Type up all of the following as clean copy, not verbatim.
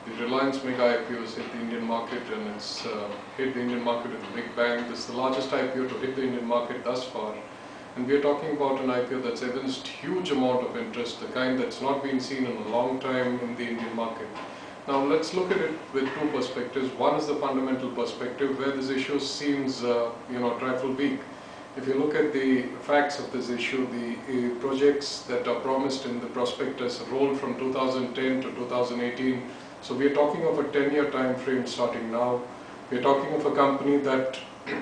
The Reliance mega IPO has hit the Indian market, and it's hit the Indian market with a big bang. This is the largest IPO to hit the Indian market thus far. And we are talking about an IPO that's evinced huge amount of interest, the kind that's not been seen in a long time in the Indian market. Now let's look at it with two perspectives. One is the fundamental perspective, where this issue seems trifle weak. If you look at the facts of this issue, the projects that are promised in the prospectus rolled from 2010 to 2018. So we are talking of a 10-year time frame starting now. We are talking of a company that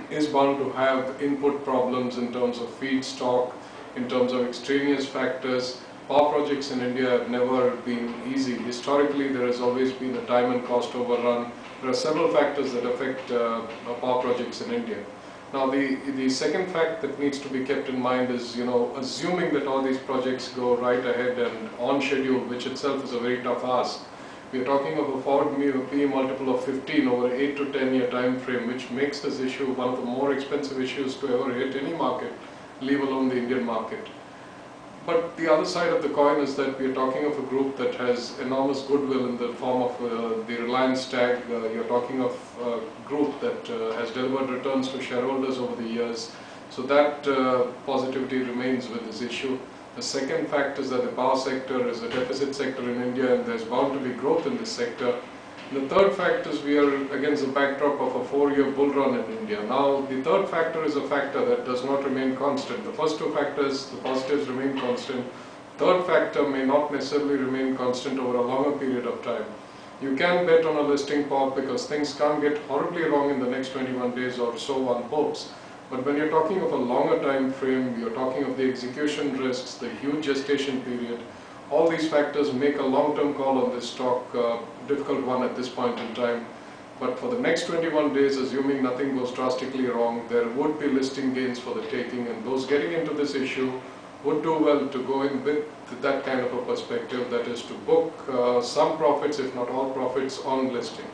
is bound to have input problems in terms of feedstock, in terms of extraneous factors. Power projects in India have never been easy. Historically, there has always been a time and cost overrun. There are several factors that affect power projects in India. Now, the second fact that needs to be kept in mind is, assuming that all these projects go right ahead and on schedule, which itself is a very tough ask. We are talking of a forward PE multiple of 15 over an 8 to 10-year time frame, which makes this issue one of the more expensive issues to ever hit any market, leave alone the Indian market. But the other side of the coin is that we are talking of a group that has enormous goodwill in the form of the Reliance tag. You're talking of a group that has delivered returns to shareholders over the years. So that positivity remains with this issue. The second fact is that the power sector is a deficit sector in India, and there's bound to be growth in this sector. The third fact is we are against the backdrop of a 4-year bull run in India. Now, the third factor is a factor that does not remain constant. The first two factors, the positives, remain constant. Third factor may not necessarily remain constant over a longer period of time. You can bet on a listing pop because things can't get horribly wrong in the next 21 days or so, one hopes. But when you're talking of a longer time frame, you're talking of the execution risks, the huge gestation period. All these factors make a long-term call on this stock difficult one at this point in time. But for the next 21 days, assuming nothing goes drastically wrong, there would be listing gains for the taking, and those getting into this issue would do well to go in with that kind of a perspective, that is to book some profits, if not all profits, on listing.